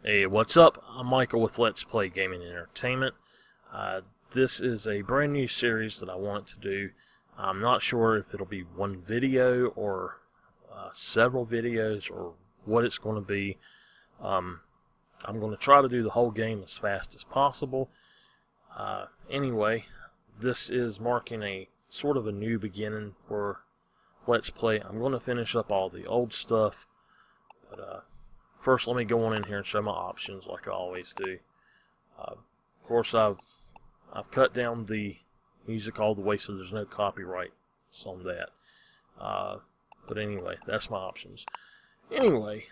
Hey, what's up? I'm Michael with Let's Play Gaming and Entertainment. This is a brand new series that I want to do. I'm not sure if it'll be one video or several videos or what it's going to be. I'm going to try to do the whole game as fast as possible. Anyway, this is marking a sort of a new beginning for Let's Play. I'm going to finish up all the old stuff, but first, let me go on in here and show my options like I always do. Of course, I've cut down the music all the way so there's no copyrights on that. But anyway, that's my options. Anyway,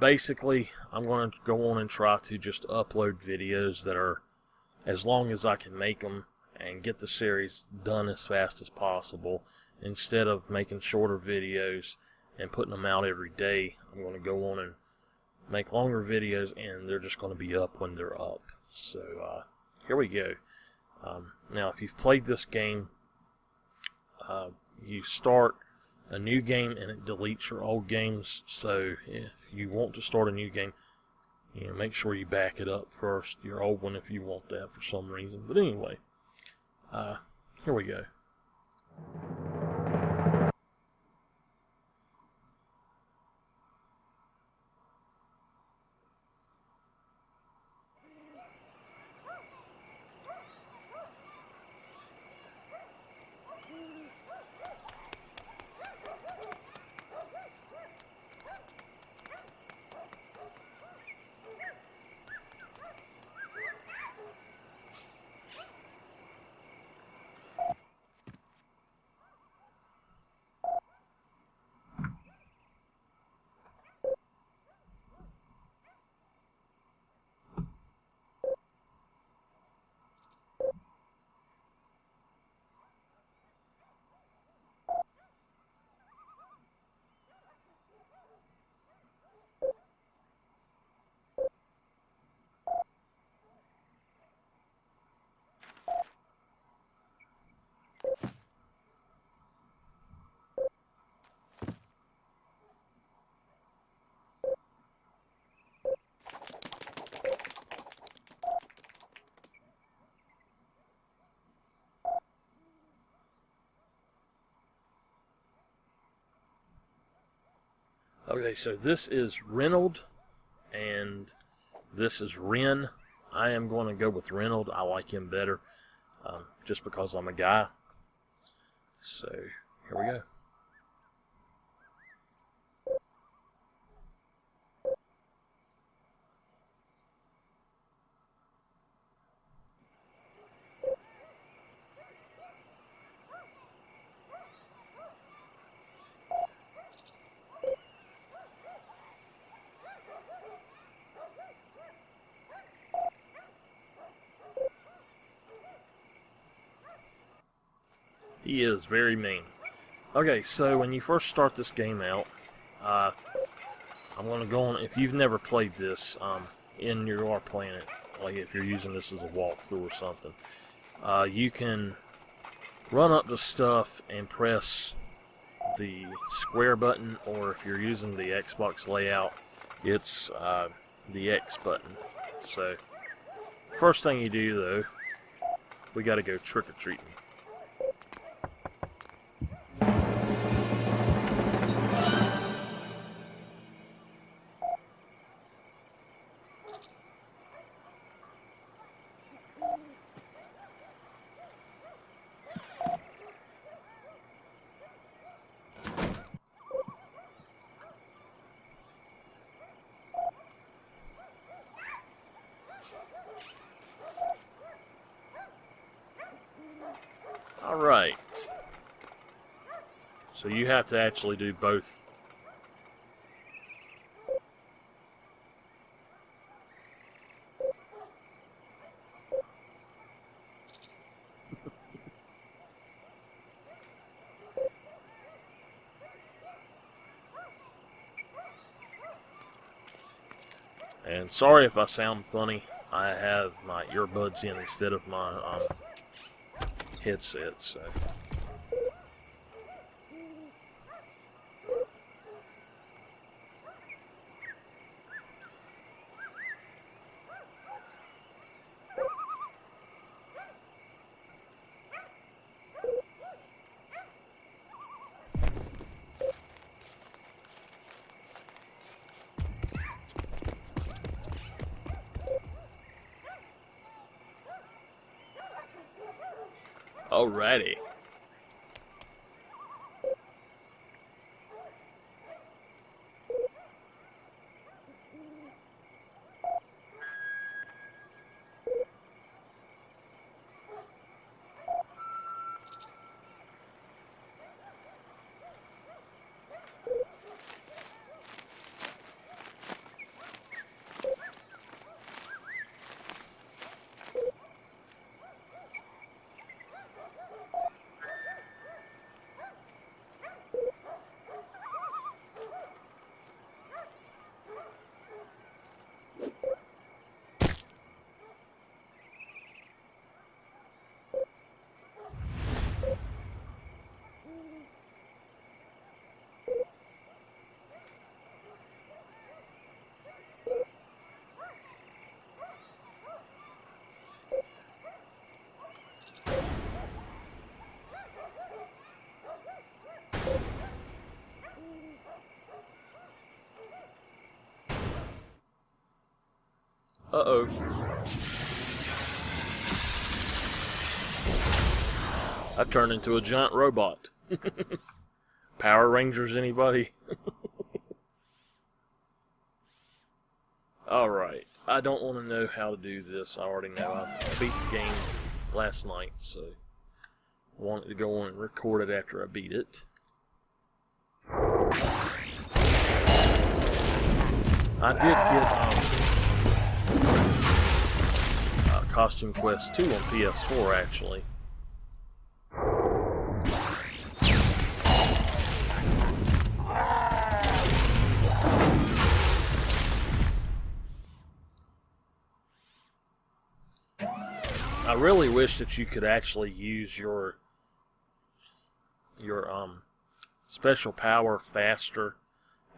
basically, I'm going to go on and try to just upload videos that are as long as I can make them and get the series done as fast as possible instead of making shorter videos and putting them out every day. I'm going to go on and make longer videos, and they're just going to be up when they're up. So here we go. Now, if you've played this game, you start a new game and it deletes your old games. So if you want to start a new game, make sure you back it up first, your old one, if you want that for some reason. But anyway, here we go. Okay, so this is Reynold, and this is Ren. I am going to go with Reynold. I like him better, just because I'm a guy. So, here we go. He is very mean. Okay, so when you first start this game out, I'm going to go on, if you've never played this, and you are playing it, like if you're using this as a walkthrough or something, you can run up to stuff and press the square button, or if you're using the Xbox layout, it's the X button. So, first thing you do though, we got to go trick-or-treating. Alright, so you have to actually do both. And sorry if I sound funny, I have my earbuds in instead of my headset, so. Alrighty. Uh-oh. I turned into a giant robot. Power Rangers, anybody? Alright, I don't want to know how to do this. I already know. I beat the game last night, so I wanted to go on and record it after I beat it. I did get Costume Quest 2 on PS4, actually. I really wish that you could actually use your special power faster,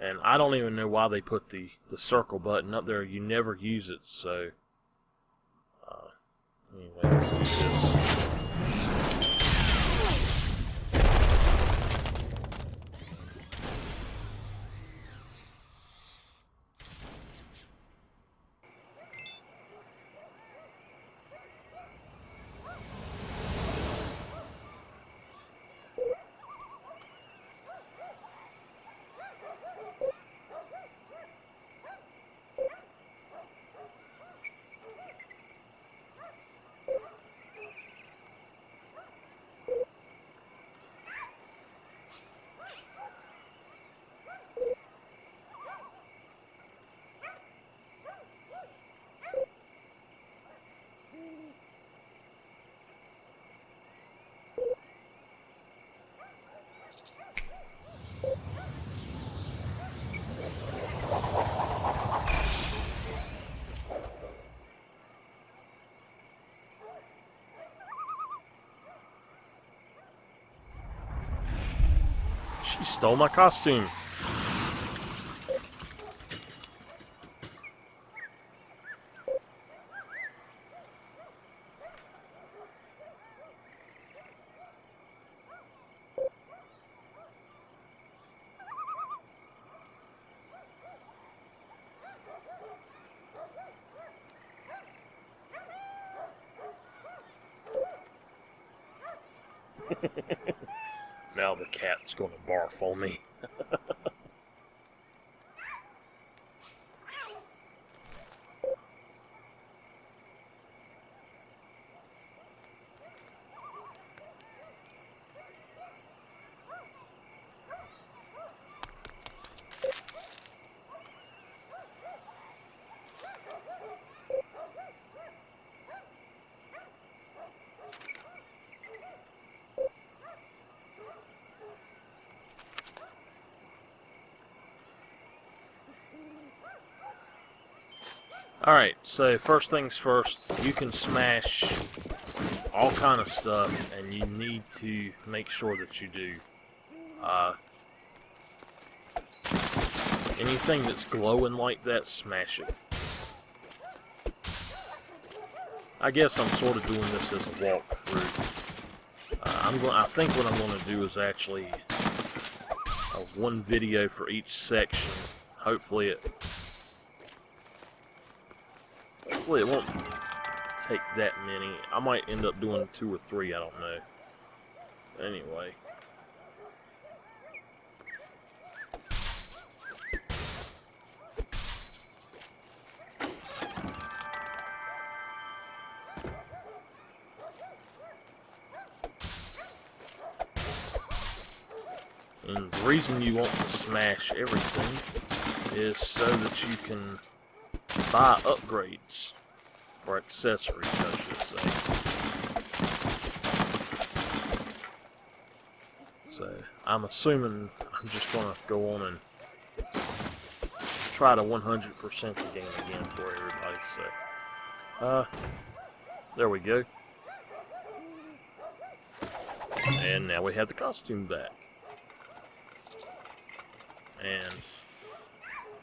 and I don't even know why they put the circle button up there. You never use it, so anyway, let's do this. She stole my costume. Now the cat's going to barf on me. Alright, so first things first, you can smash all kind of stuff, and you need to make sure that you do. Anything that's glowing like that, smash it. I guess I'm sort of doing this as a walkthrough. I think what I'm going to do is actually one video for each section. Hopefully it won't take that many. I might end up doing 2 or 3, I don't know. Anyway. And the reason you want to smash everything is so that you can buy upgrades, or accessories, I should say. So, I'm assuming I'm just going to go on and try to 100% the game again for everybody. So, there we go. And now we have the costume back. And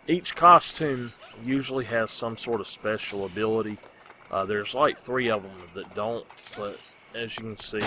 each costume usually has some sort of special ability. There's like 3 of them that don't, but as you can see,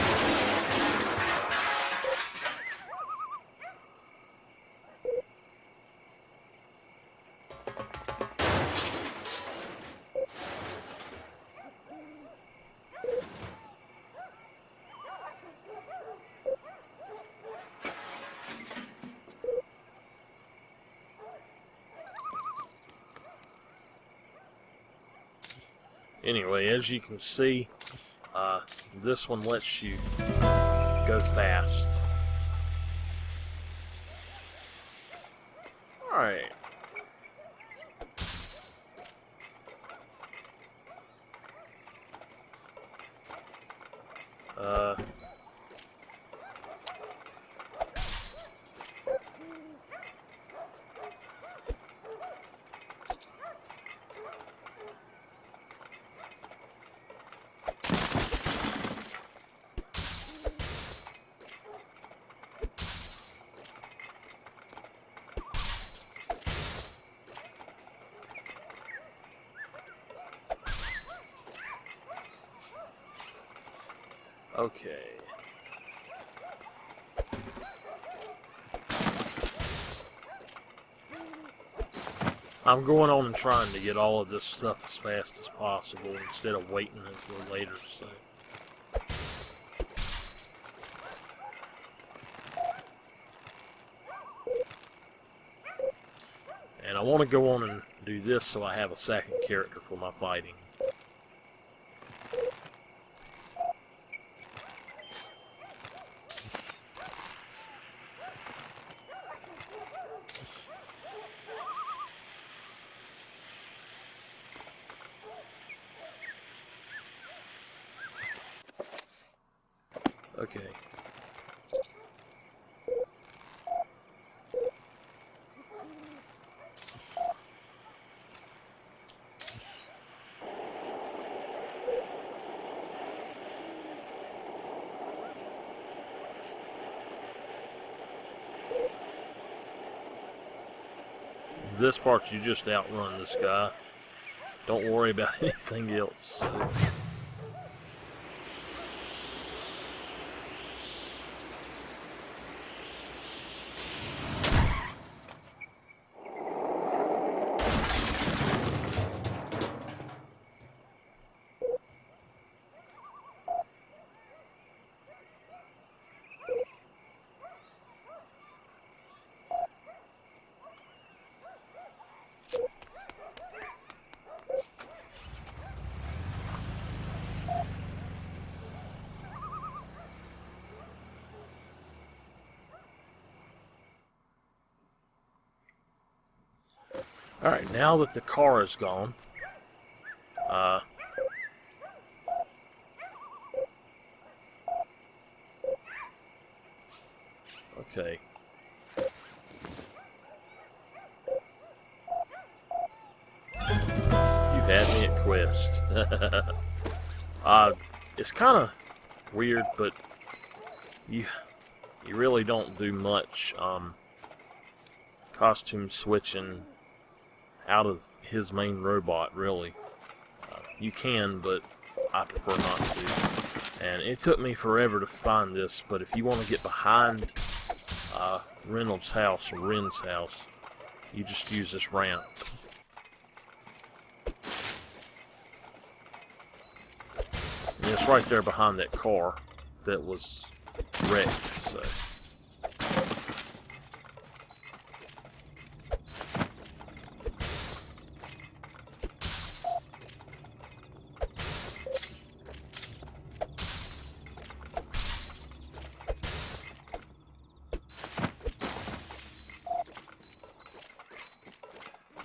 anyway, as you can see, this one lets you go fast. Alright. Okay. I'm going on and trying to get all of this stuff as fast as possible instead of waiting until later, so. And I want to go on and do this so I have a second character for my fighting. Okay. This part, you just outrun this guy. Don't worry about anything else. So. Alright, now that the car is gone, okay. You had me at Quest. It's kind of weird, but you really don't do much costume switching out of his main robot, really. You can, but I prefer not to. And it took me forever to find this, but if you want to get behind Reynolds' house, or Ren's house, you just use this ramp. And it's right there behind that car that was wrecked, so.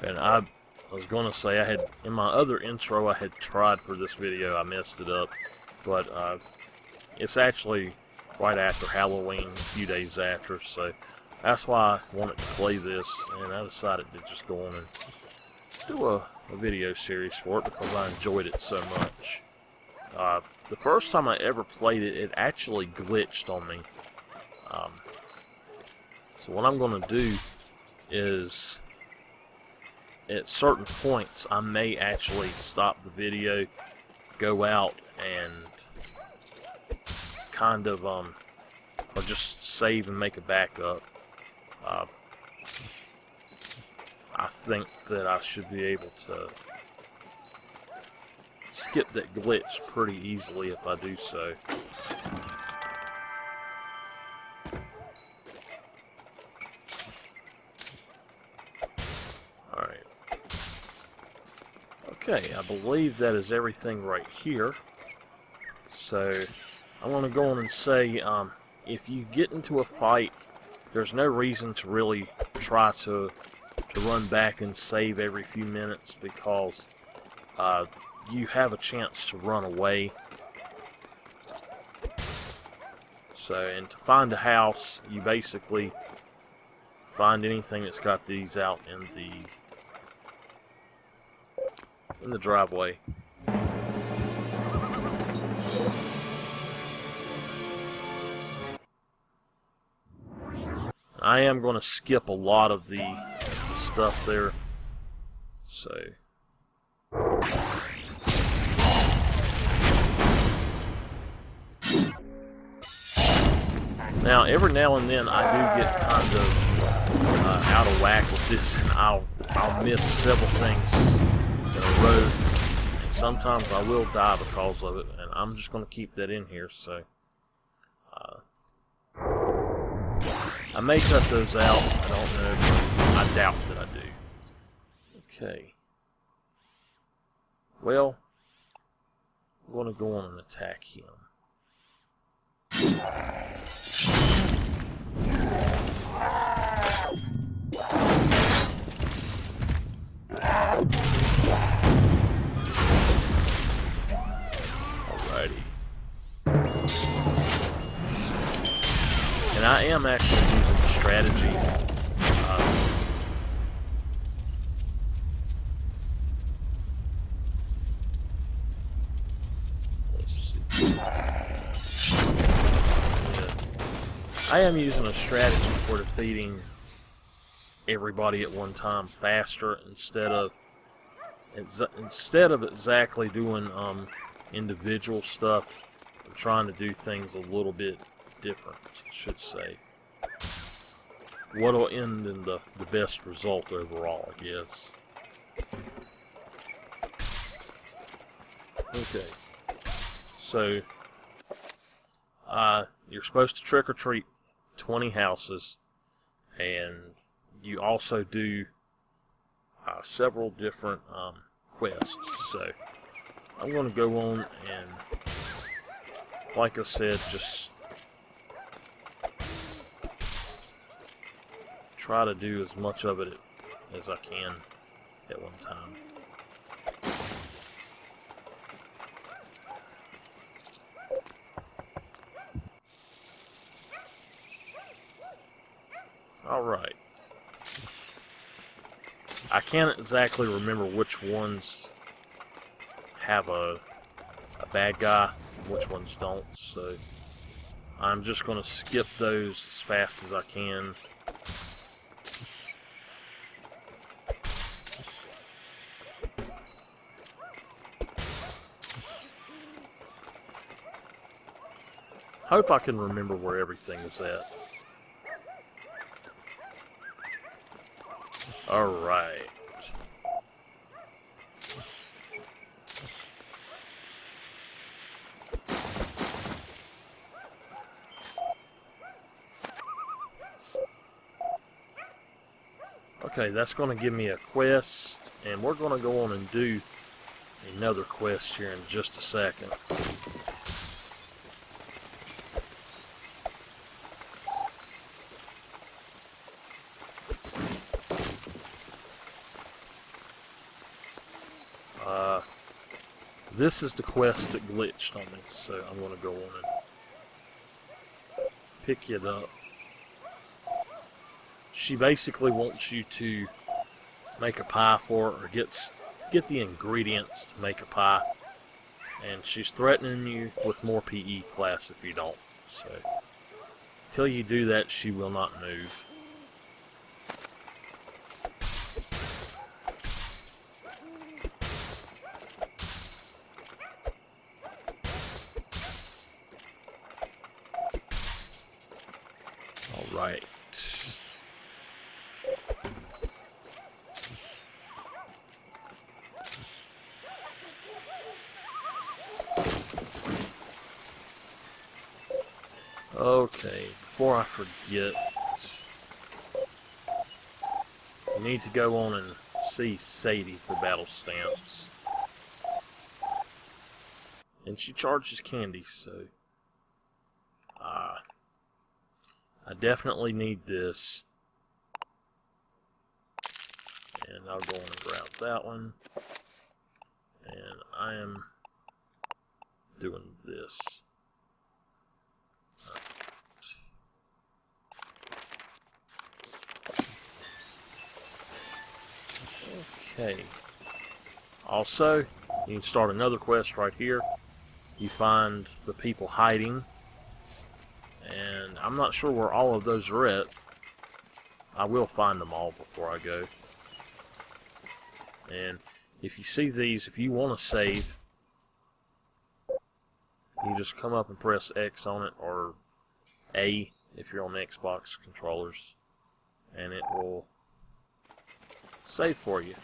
And I was going to say, I had, in my other intro I had tried for this video, I messed it up, but it's actually right after Halloween, a few days after, so that's why I wanted to play this, and I decided to just go on and do a video series for it because I enjoyed it so much. The first time I ever played it, it actually glitched on me. So what I'm going to do is, at certain points, I may actually stop the video, go out, and kind of, or just save and make a backup. I think that I should be able to skip that glitch pretty easily if I do so. Alright. Okay, I believe that is everything right here. So, I want to go on and say, if you get into a fight, there's no reason to really try to run back and save every few minutes, because you have a chance to run away. So, and to find a house, you basically find anything that's got these out in the driveway. I am going to skip a lot of the stuff there. So, now every now and then I do get kind of out of whack with this, and I'll miss several things in a row. And sometimes I will die because of it, and I'm just going to keep that in here. So, I may cut those out, I don't know, I doubt that I do. Okay. Well, I'm going to go on and attack him. Alrighty. And I am actually using the strategy. Let's see. Yeah. I am using a strategy for defeating everybody at one time faster, instead of exactly doing individual stuff. I'm trying to do things a little bit different, I should say. What'll end in the best result overall, I guess. Okay. So, you're supposed to trick or treat 20 houses, and you also do several different quests. So, I'm going to go on and, like I said, just try to do as much of it as I can at one time. Alright. I can't exactly remember which ones have a bad guy and which ones don't, so I'm just going to skip those as fast as I can. Hope I can remember where everything is at. Alright. Okay, that's going to give me a quest, and we're going to go on and do another quest here in just a second. This is the quest that glitched on me, so I'm going to go on and pick it up. She basically wants you to make a pie for her, or get the ingredients to make a pie, and she's threatening you with more PE class if you don't. So, until you do that, she will not move. Alright. Okay, before I forget, I need to go on and see Sadie for battle stamps. And she charges candy, so I definitely need this. And I'll go on and grab that one. And I am doing this. Okay. Also, you can start another quest right here. You find the people hiding. And I'm not sure where all of those are at. I will find them all before I go. And if you see these, if you want to save, you just come up and press X on it, or A if you're on Xbox controllers, and it will save for you.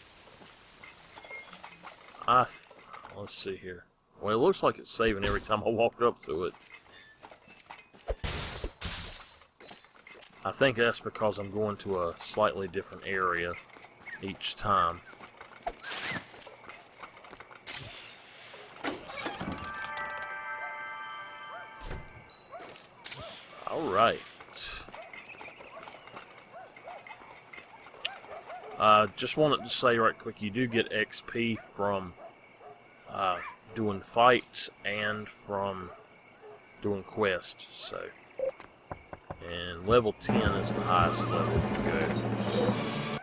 Let's see here. Well, it looks like it's saving every time I walk up to it. I think that's because I'm going to a slightly different area each time. Alright. Just wanted to say right quick, you do get XP from doing fights and from doing quests, so. And level 10 is the highest level you can go.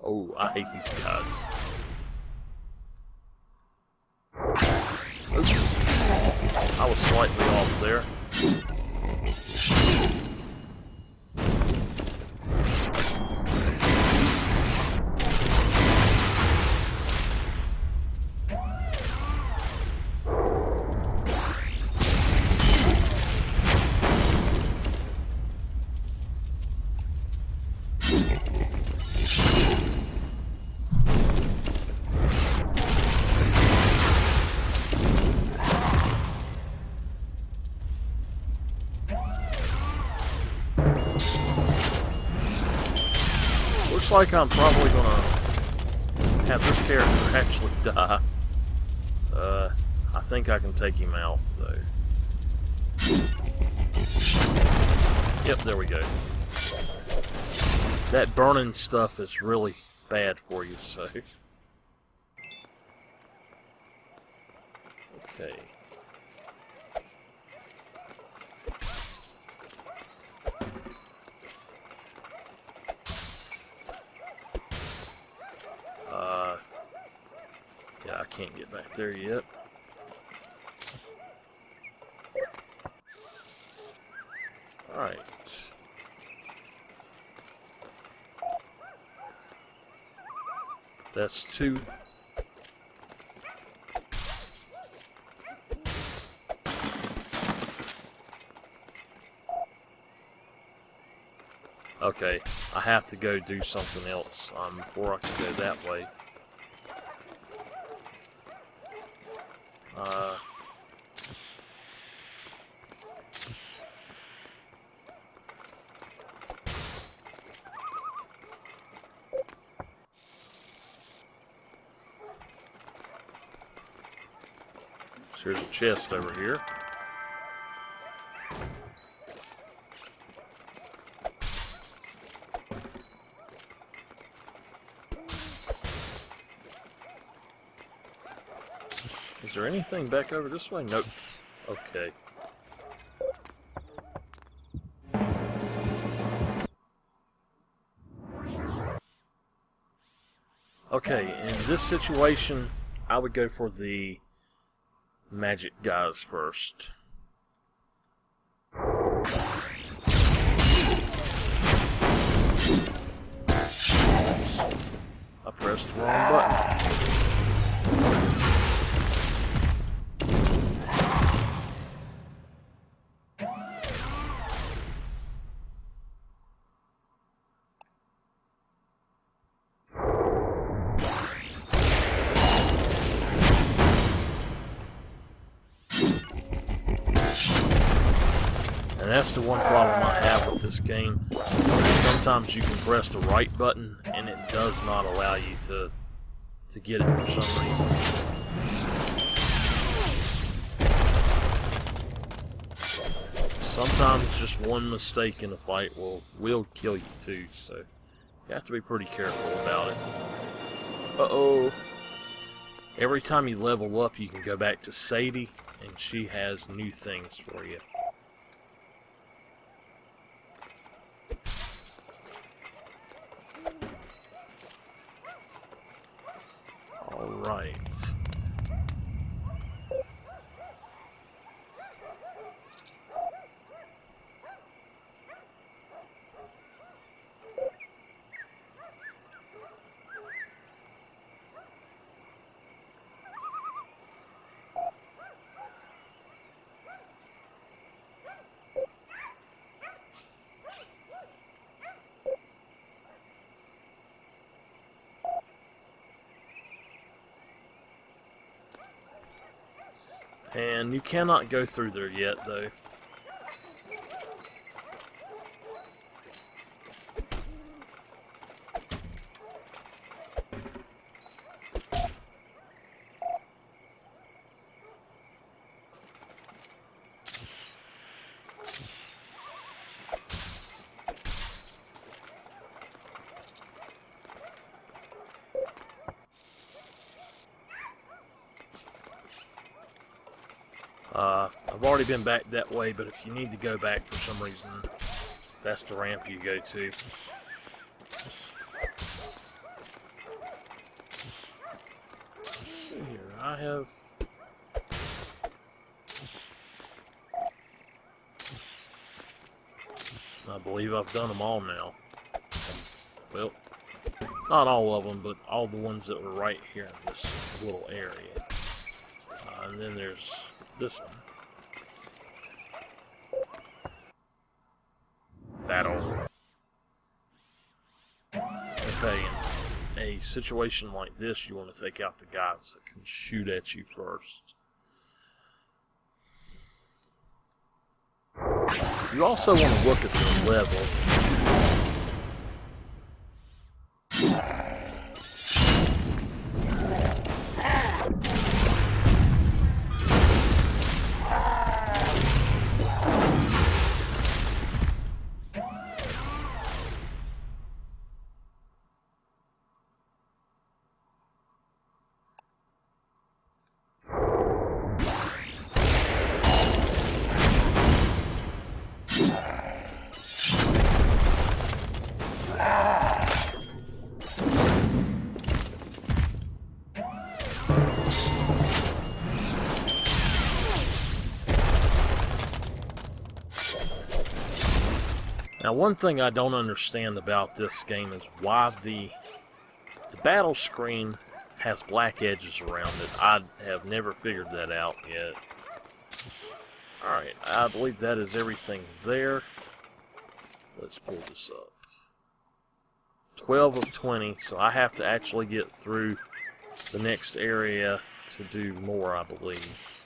Oh, I hate these guys. Oops. I was slightly off there. Looks like I'm probably gonna have this character actually die. I think I can take him out though. Yep, there we go. That burning stuff is really bad for you, so. Okay. Yeah, I can't get back there yet. Alright. That's 2. Okay, I have to go do something else before I can go that way. So there's a chest over here. Is there anything back over this way? Nope. Okay. Okay, in this situation, I would go for the magic guys first. Oops. I pressed the wrong button. And that's the one problem I have with this game. Sometimes you can press the right button and it does not allow you to get it for some reason. Sometimes just one mistake in a fight will kill you too, so you have to be pretty careful about it. Uh-oh. Every time you level up, you can go back to Sadie, and she has new things for you. Alright. And you cannot go through there yet, though. I've already been back that way, but if you need to go back for some reason, that's the ramp you go to. Let's see here, I believe I've done them all now. Well, not all of them, but all the ones that were right here in this little area. And then there's this one. Battle. Okay, in a situation like this, you want to take out the guys that can shoot at you first. You also want to look at the level. Now, one thing I don't understand about this game is why the battle screen has black edges around it. I have never figured that out yet. Alright, I believe that is everything there. Let's pull this up. 12 of 20, so I have to actually get through the next area to do more, I believe.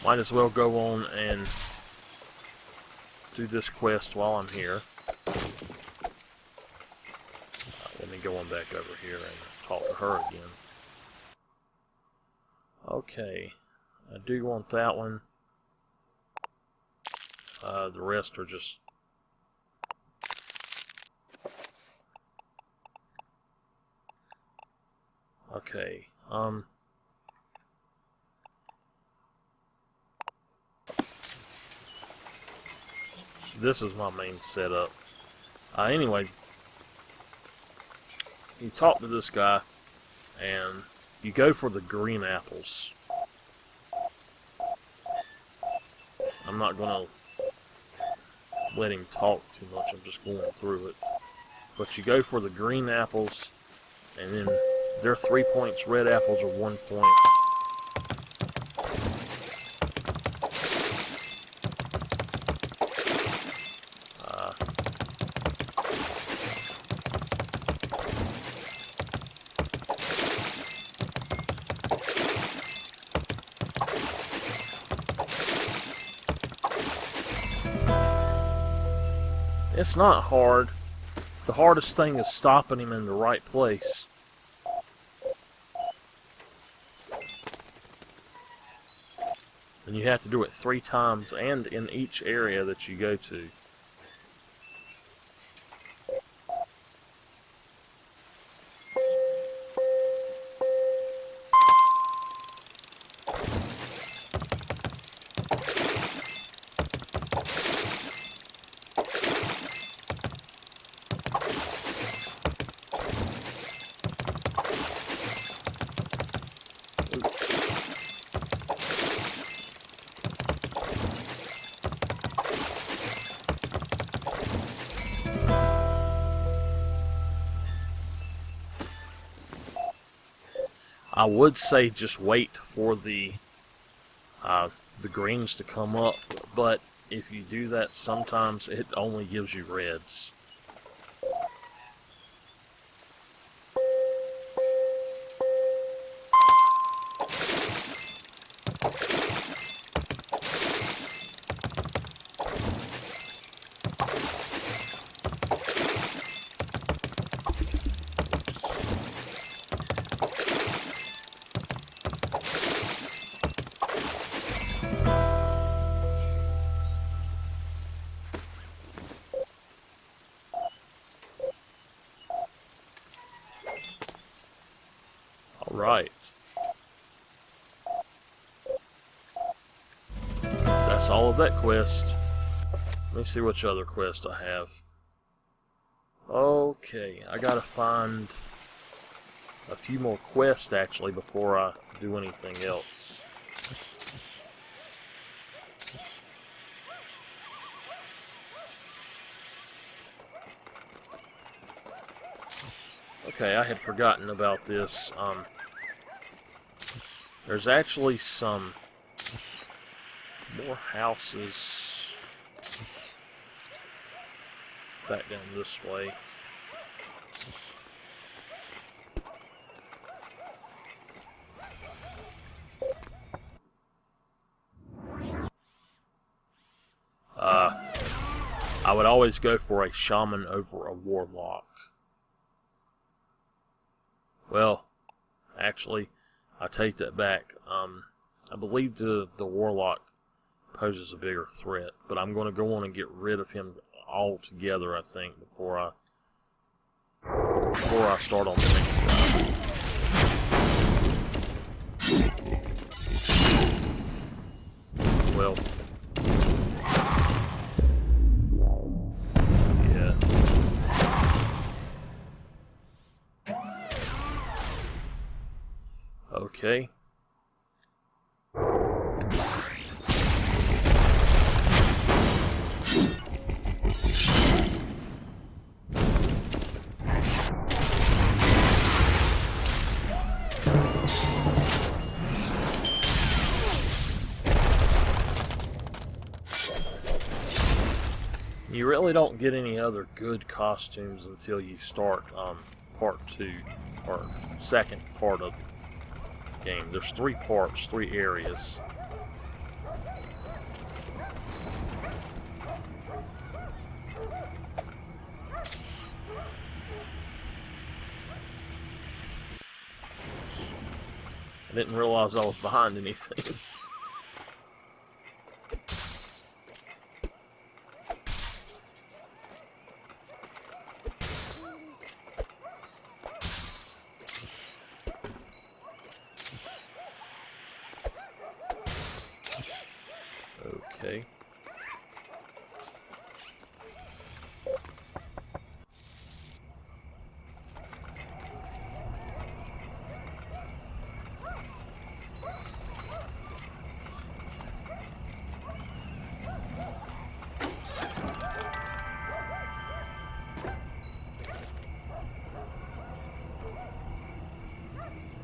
Might as well go on and do this quest while I'm here. Let me go on back over here and talk to her again. Okay, I do want that one. The rest are just... Okay, this is my main setup. Anyway, you talk to this guy, and you go for the green apples. I'm not going to let him talk too much, I'm just going through it. But you go for the green apples, and then they're 3 points, red apples are 1 point. It's not hard. The hardest thing is stopping him in the right place. And you have to do it 3 times and in each area that you go to. I would say just wait for the greens to come up, but if you do that, sometimes it only gives you reds. Right. That's all of that quest. Let me see which other quest I have. Okay, I gotta find a few more quests actually before I do anything else. Okay, I had forgotten about this. There's actually some more houses back down this way. I would always go for a shaman over a warlock. Well, actually, I take that back. I believe the warlock poses a bigger threat, but I'm going to go on and get rid of him altogether, I think, before I start on the next guy. Well, yeah. Okay. You really don't get any other good costumes until you start part 2, or second part of the game. There's 3 parts, 3 areas. I didn't realize I was behind anything. Okay.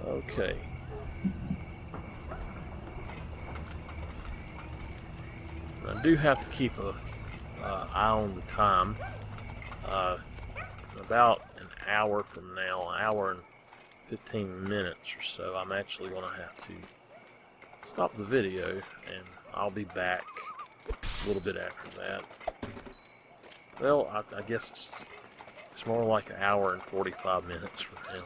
Okay. I do have to keep a eye on the time. About an hour from now, an hour and 15 minutes or so, I'm actually going to have to stop the video, and I'll be back a little bit after that. Well, I guess it's more like an hour and 45 minutes from now.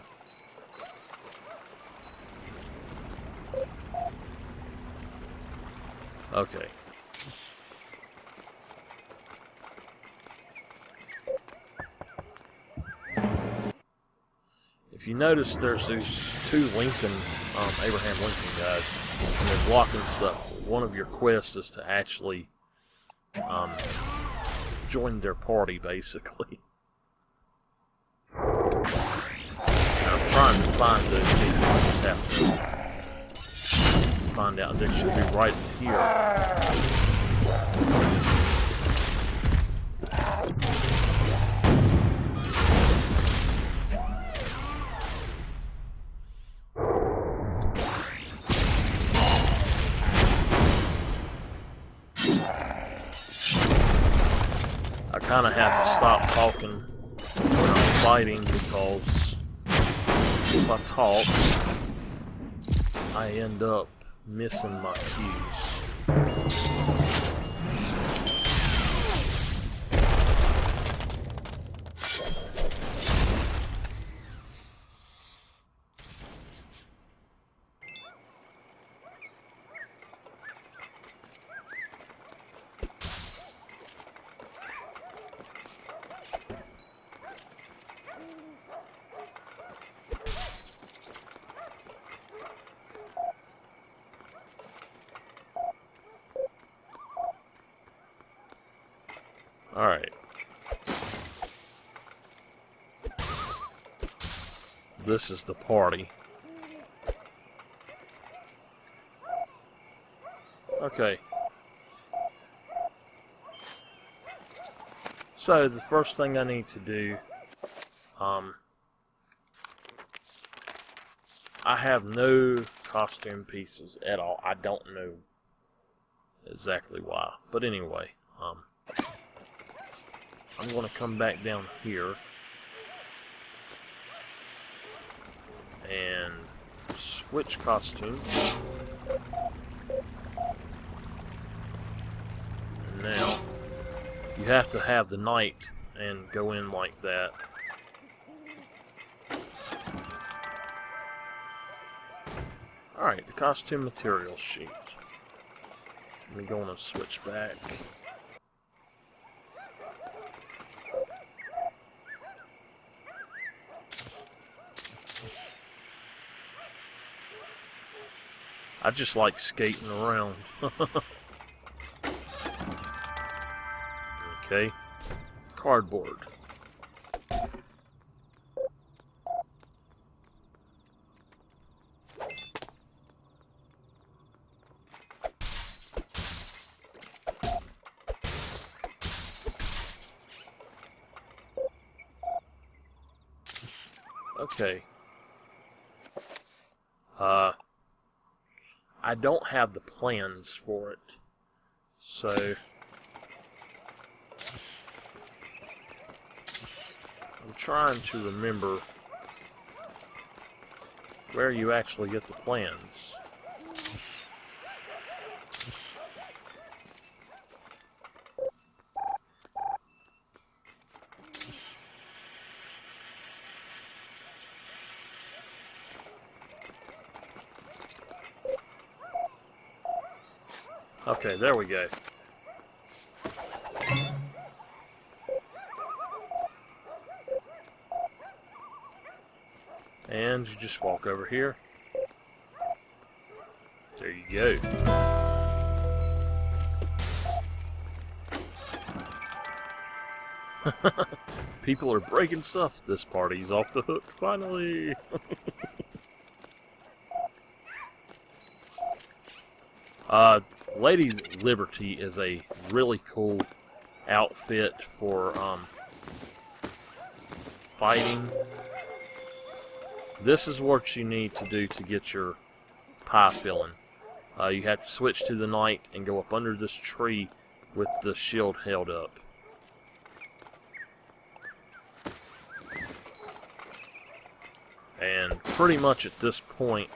Okay. If you notice, there's these two Abraham Lincoln guys, and they're blocking stuff. One of your quests is to actually join their party, basically. And I'm trying to find those people. I just have to find out. They should be right here. I kind of have to stop talking when I'm fighting, because if I talk, I end up missing my cues. Alright. This is the party. Okay. So, the first thing I need to do, I have no costume pieces at all. I don't know exactly why. But anyway, I'm going to come back down here and switch costume. And now, you have to have the knight and go in like that. Alright, the costume material sheet. I'm going to switch back. I just like skating around. Okay. Cardboard. Okay. I don't have the plans for it, so I'm trying to remember where you actually get the plans. Okay, there we go. And you just walk over here. There you go. People are breaking stuff. This party's off the hook, finally. Lady Liberty is a really cool outfit for fighting. This is what you need to do to get your pie filling. You have to switch to the knight and go up under this tree with the shield held up. And pretty much at this point,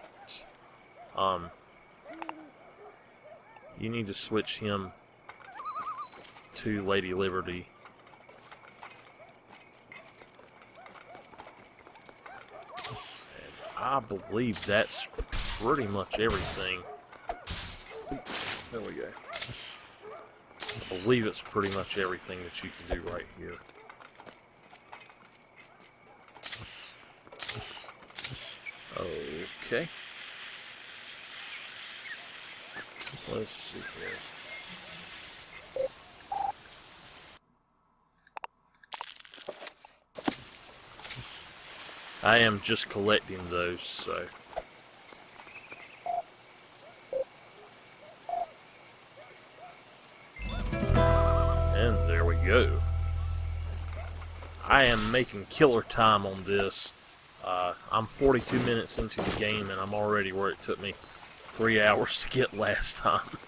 you need to switch him to Lady Liberty. And I believe that's pretty much everything. There we go. I believe it's pretty much everything that you can do right here. Okay. Let's see here. I am just collecting those, so. And there we go. I am making killer time on this. I'm 42 minutes into the game and I'm already where it took me 3 hours to get last time.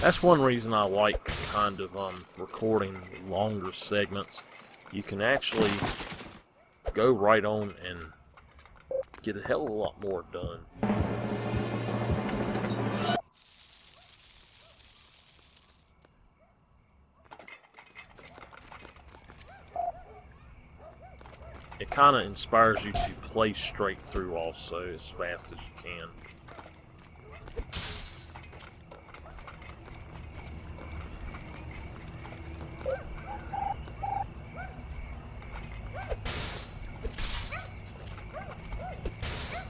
That's one reason I like kind of recording longer segments. You can actually go right on and get a hell of a lot more done. It kind of inspires you to play straight through also as fast as you can.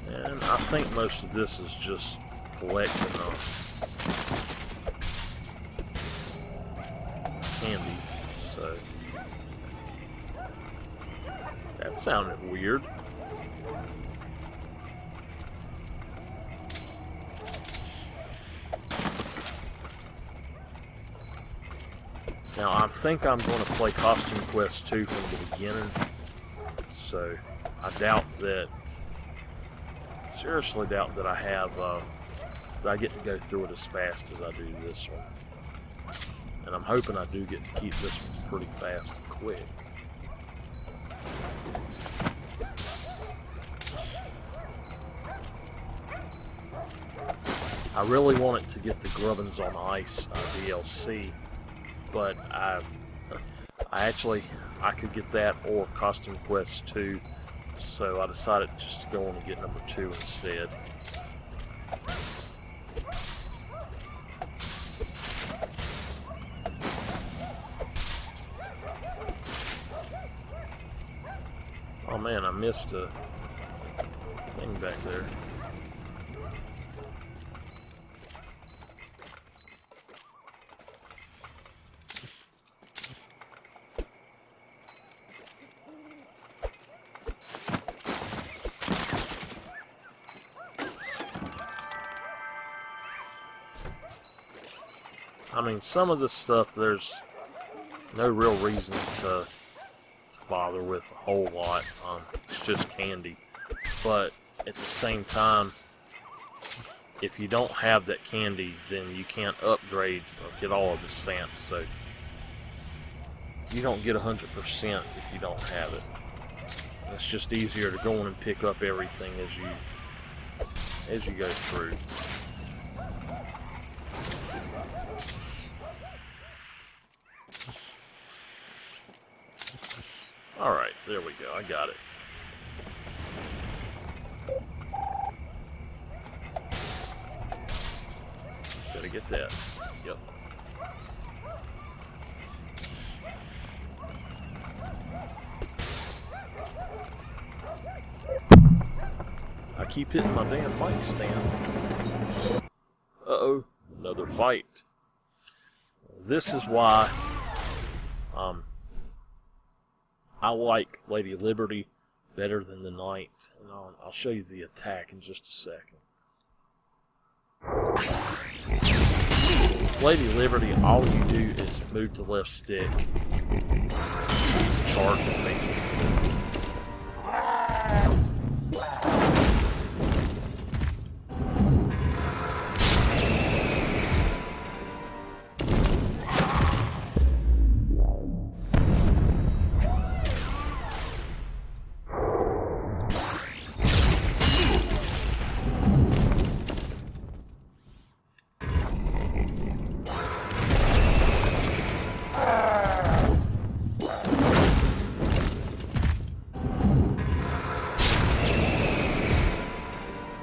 And I think most of this is just collecting candy, so that sounded weird. Now I think I'm going to play Costume Quest 2 from the beginning, so I doubt that, seriously doubt that I have, that I get to go through it as fast as I do this one. And I'm hoping I do get to keep this one pretty fast and quick. I really wanted to get the Grubbins on Ice DLC, but I could get that or Costume Quest 2, so I decided just to go on and get number 2 instead. Oh man, I missed a thing back there. I mean, some of this stuff, there's no real reason to bother with a whole lot. It's just candy. But at the same time, if you don't have that candy, then you can't upgrade or get all of the stamps. So you don't get 100% if you don't have it. It's just easier to go in and pick up everything as you go through. Alright, there we go, I got it. get that. Yep. I keep hitting my damn mic stand. Uh-oh, another fight. This is why I like Lady Liberty better than the Knight. And I'll show you the attack in just a second. With Lady Liberty, all you do is move the left stick. Charge it, basically.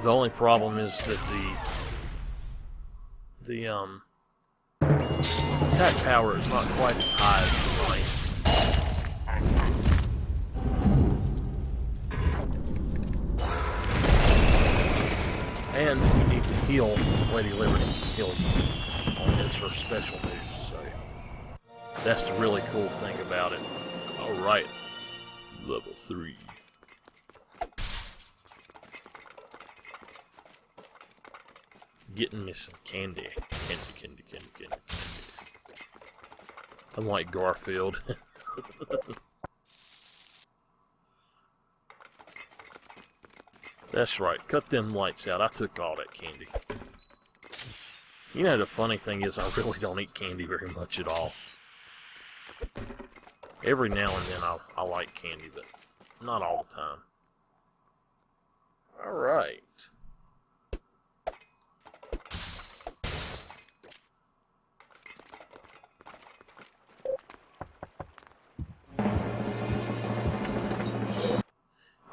The only problem is that the attack power is not quite as high as the Knight. And you need to heal Lady Liberty. Heal on his her special moves, so that's the really cool thing about it. Alright, level 3. Getting me some candy. Candy. I'm like Garfield. That's right, cut them lights out. I took all that candy. You know, the funny thing is I really don't eat candy very much at all. Every now and then I like candy, but not all the time. Alright.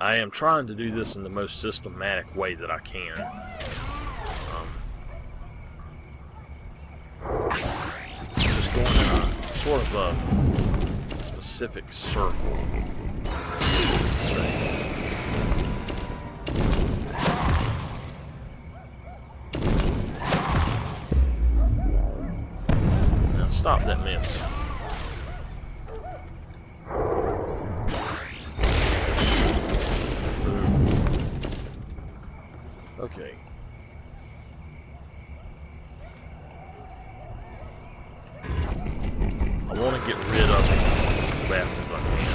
I am trying to do this in the most systematic way that I can. Just going in a sort of a specific circle. Now stop that mess. Okay. I want to get rid of it as fast as I can.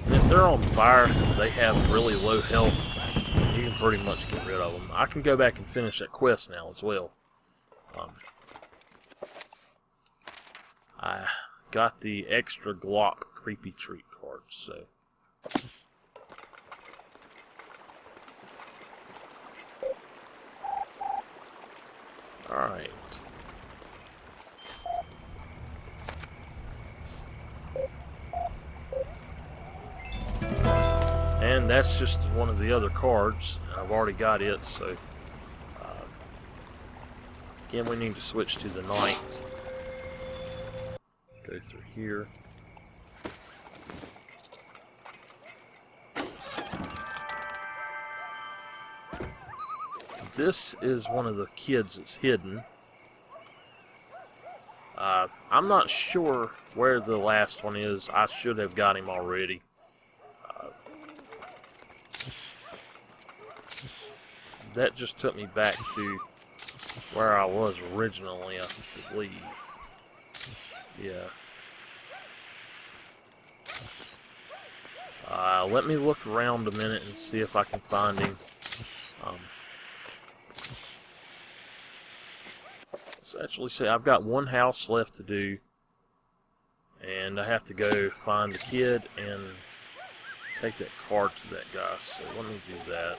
And if they're on fire, they have really low health. You can pretty much get rid of them. I can go back and finish that quest now as well. I got the extra glop creepy treat cards, so. Alright. And that's just one of the other cards. I've already got it, so again we need to switch to the Knight. Go through here. This is one of the kids that's hidden. I'm not sure where the last one is. I should have got him already. That just took me back to where I was originally, I believe. Yeah. Let me look around a minute and see if I can find him. Let's actually see, I've got one house left to do. And I have to go find the kid and take that card to that guy. So let me do that.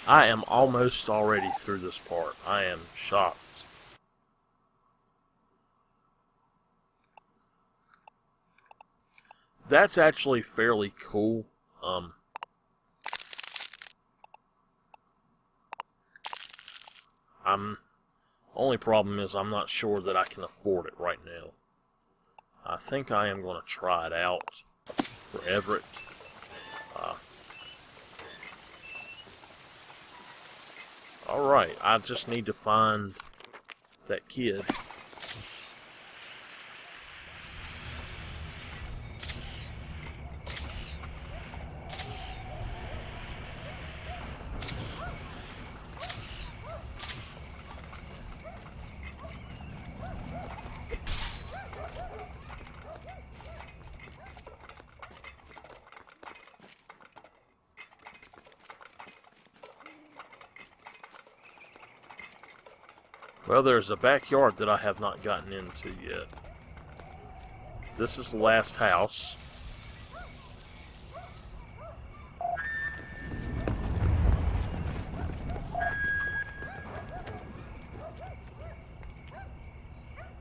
I am almost already through this part. I am shocked. That's actually fairly cool. Only problem is I'm not sure that I can afford it right now. I think I am going to try it out for Everett. Alright, I just need to find that kid. Well, there's a backyard that I have not gotten into yet. This is the last house.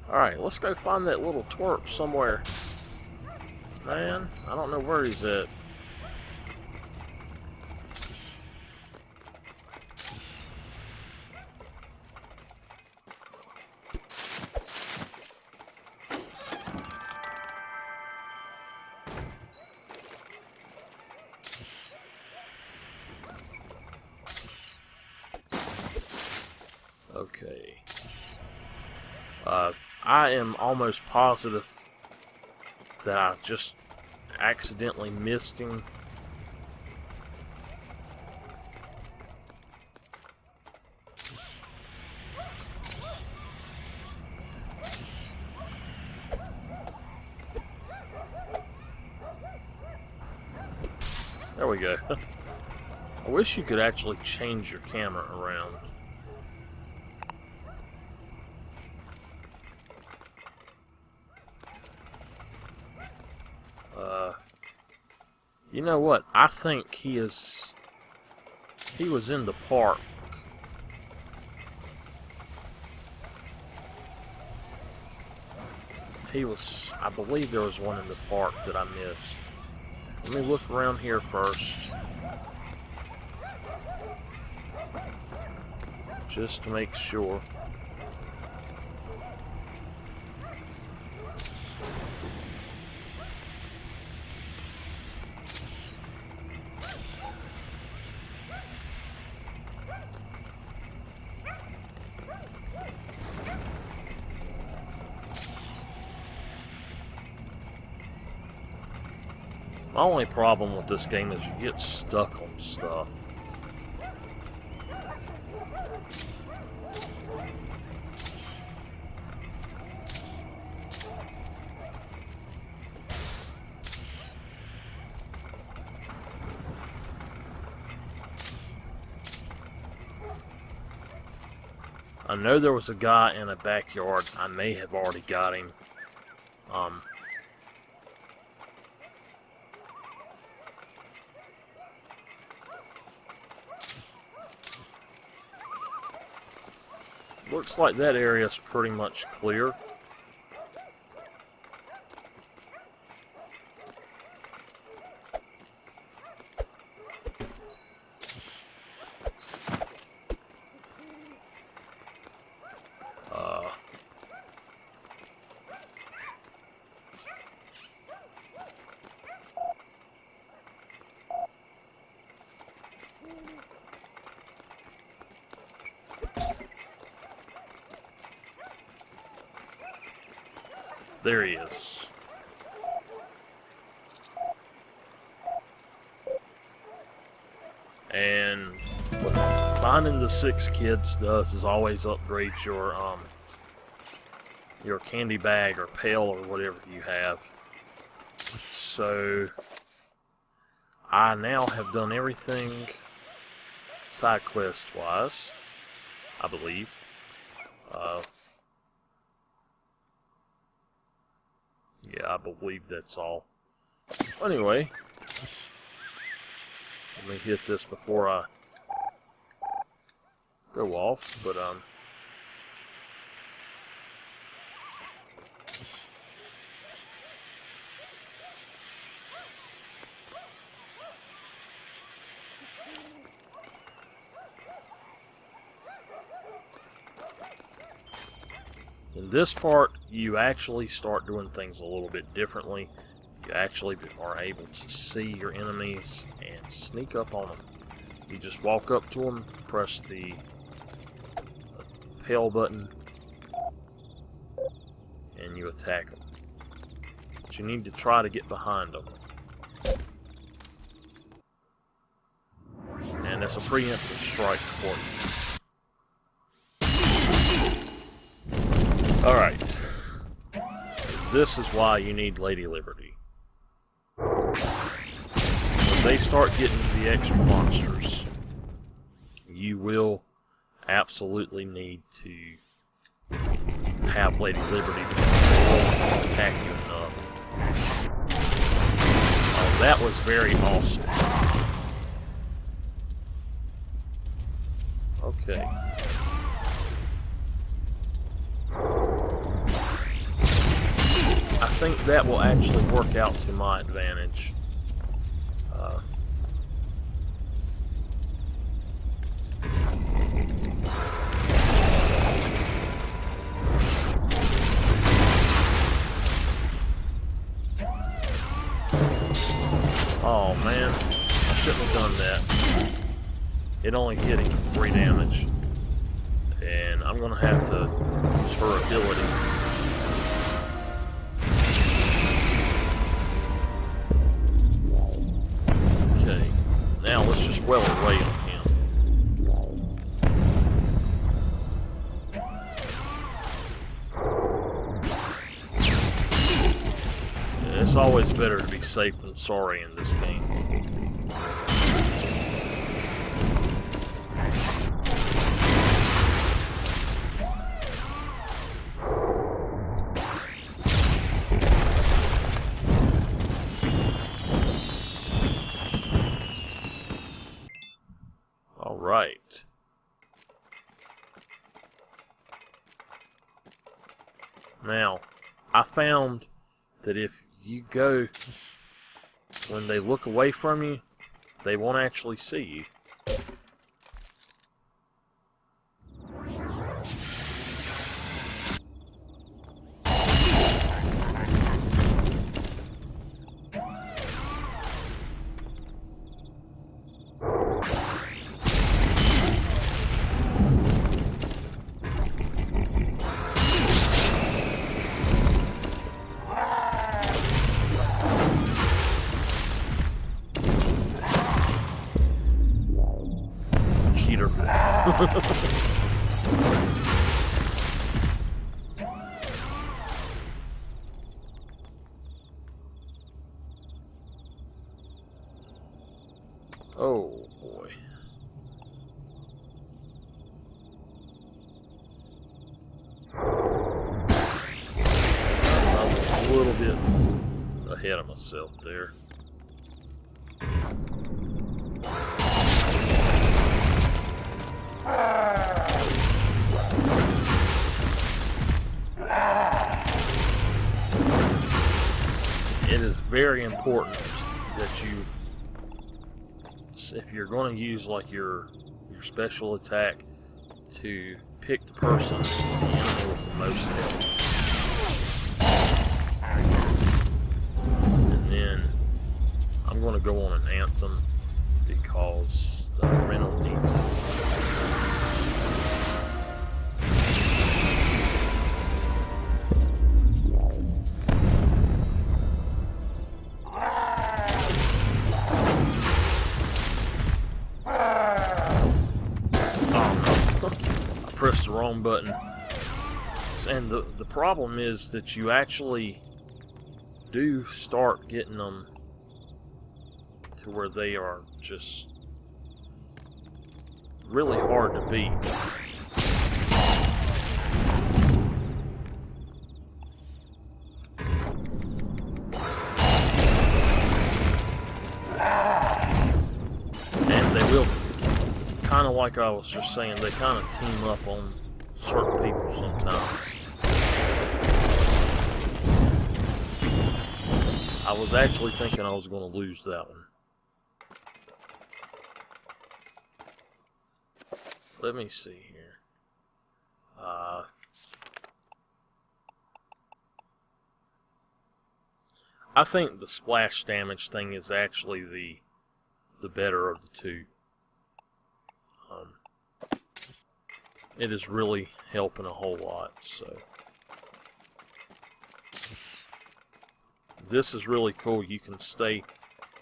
Alright, let's go find that little twerp somewhere. Man, I don't know where he's at. Okay. I am almost positive that I just accidentally missed him. There we go. I wish you could actually change your camera around. You know what? I think he was in the park. I believe there was one in the park that I missed. Let me look around here first. Just to make sure. My only problem with this game is you get stuck on stuff. I know there was a guy in a backyard. I may have already got him. Looks like that area is pretty much clear. There he is. And what finding the 6 kids does is always upgrade your candy bag or pail or whatever you have. So I now have done everything side quest wise, I believe. Yeah, I believe that's all. Anyway, let me hit this before I go off, but in this part, you actually start doing things a little bit differently. You actually are able to see your enemies and sneak up on them. You just walk up to them, press the PL button, and you attack them. But you need to try to get behind them. And that's a preemptive strike for you. Alright. This is why you need Lady Liberty. When they start getting the extra monsters, you will absolutely need to have Lady Liberty attack you enough. Oh, that was very awesome. Okay. I think that will actually work out to my advantage. Oh man, I shouldn't have done that. It only hit him for 3 damage. And I'm gonna have to use her ability. Okay, now let's just well away on him. Yeah, it's always better to be safe than sorry in this game. Right. Now, I found that if you go, when they look away from you, they won't actually see you. Oh boy. I'm a little bit ahead of myself there. It is very important that you, if you're going to use like your special attack, to pick the person, the enemy with the most health. And then I'm going to go on an anthem because Reynolds needs it. Press the wrong button. And the problem is that you actually do start getting them to where they are just really hard to beat. And they will kind of like I was just saying, they kind of team up on certain people sometimes. I was actually thinking I was going to lose that one. Let me see here. I think the splash damage thing is actually the better of the two. It is really helping a whole lot. So this is really cool. You can stay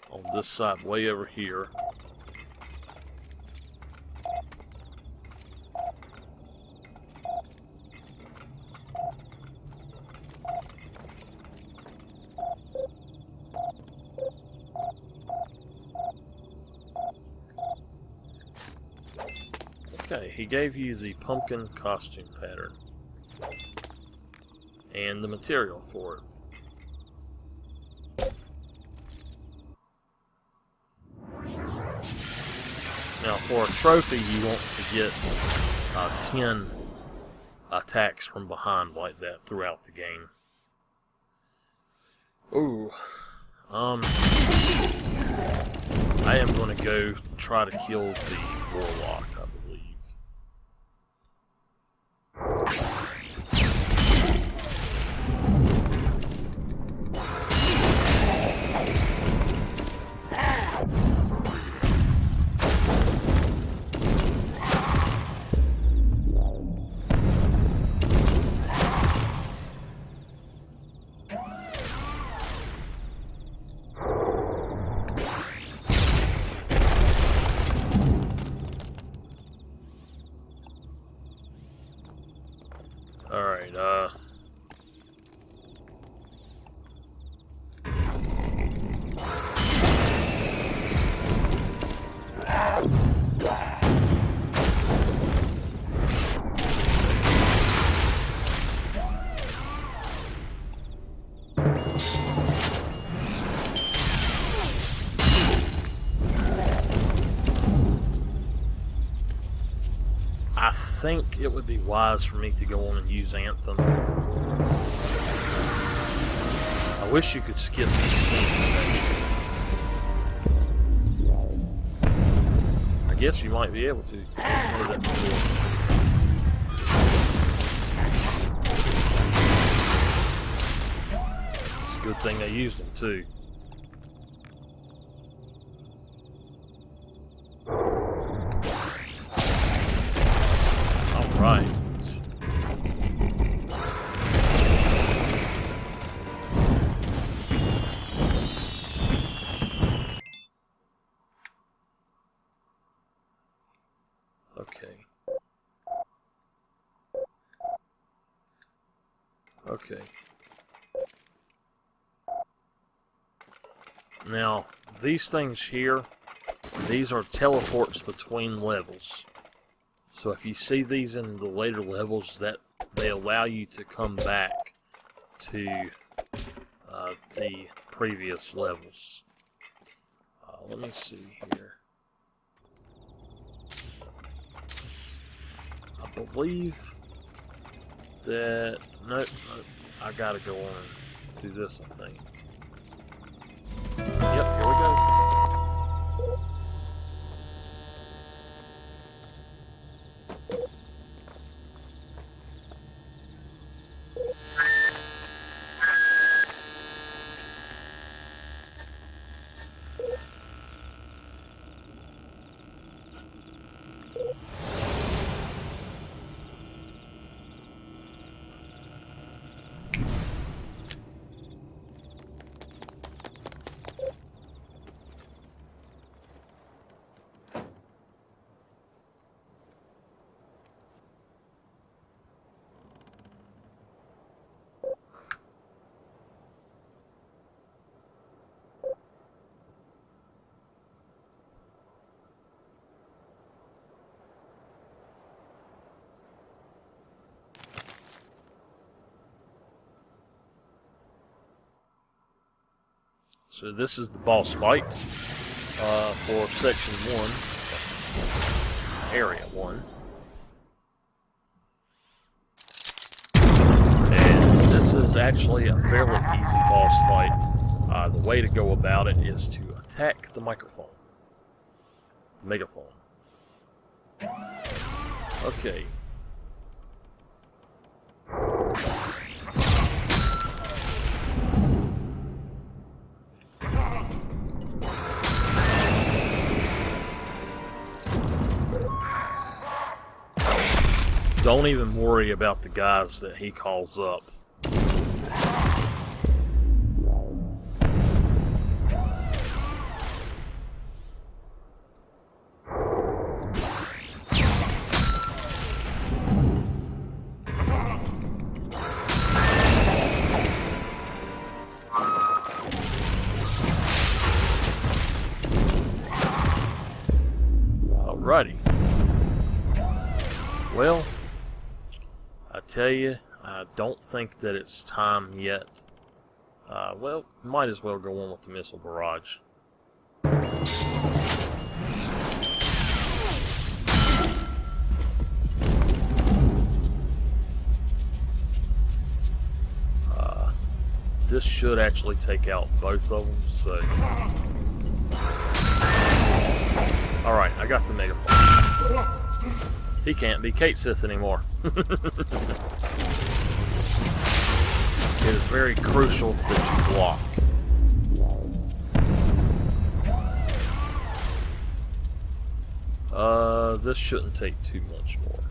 on this side way over here. Okay, he gave you the pumpkin costume pattern and the material for it. Now for a trophy you want to get 10 attacks from behind like that throughout the game. Ooh, I am going to go try to kill the warlock, I believe. Alright, I think it would be wise for me to go on and use Anthem. I wish you could skip these scenes. I guess you might be able to. I've heard that before. It's a good thing I used them too. Right. Okay. Okay. Now, these things here, these are teleports between levels. So if you see these in the later levels, that they allow you to come back to the previous levels. Let me see here. I believe that nope, I gotta go on and do this. I think. Yep, here we go. So this is the boss fight for section 1. Area 1. And this is actually a fairly easy boss fight. The way to go about it is to attack the microphone. The megaphone. Okay. Don't even worry about the guys that he calls up. Alrighty. Well, I tell you, I don't think that it's time yet. Well, might as well go on with the missile barrage. This should actually take out both of them, so... Alright, I got the megaphone. He can't be Kate Sith anymore. It is very crucial that you block. This shouldn't take too much more.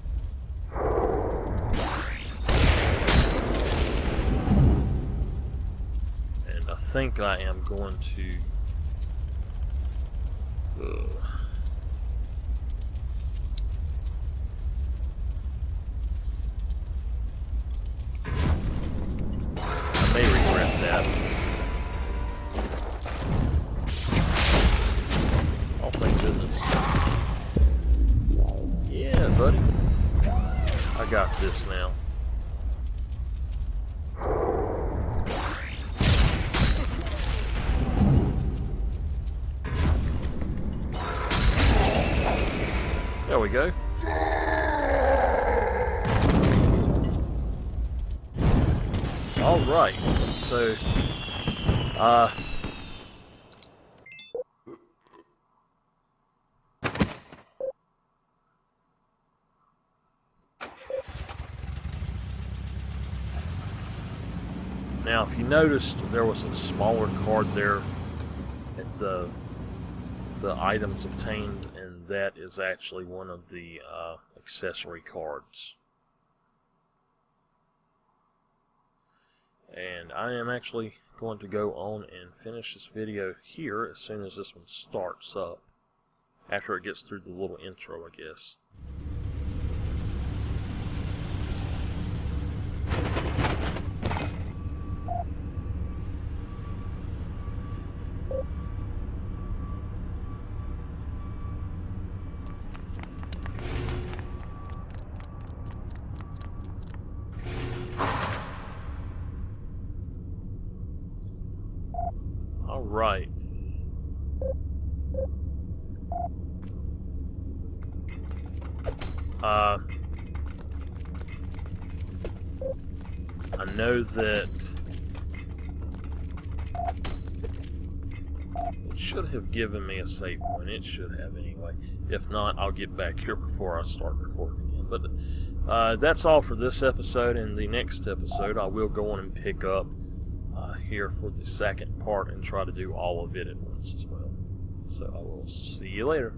And I think I am going to... I may regret that. Oh, thank goodness. Yeah, buddy. I got this now. There we go. Alright, so, now if you noticed, there was a smaller card there at the items obtained, and that is actually one of the accessory cards. And I am actually going to go on and finish this video here as soon as this one starts up. After it gets through the little intro, I guess. Alright. I know that it should have given me a save point. It should have anyway. If not, I'll get back here before I start recording again. But that's all for this episode. In the next episode, I will go on and pick up here for the second part and try to do all of it at once as well. So I will see you later.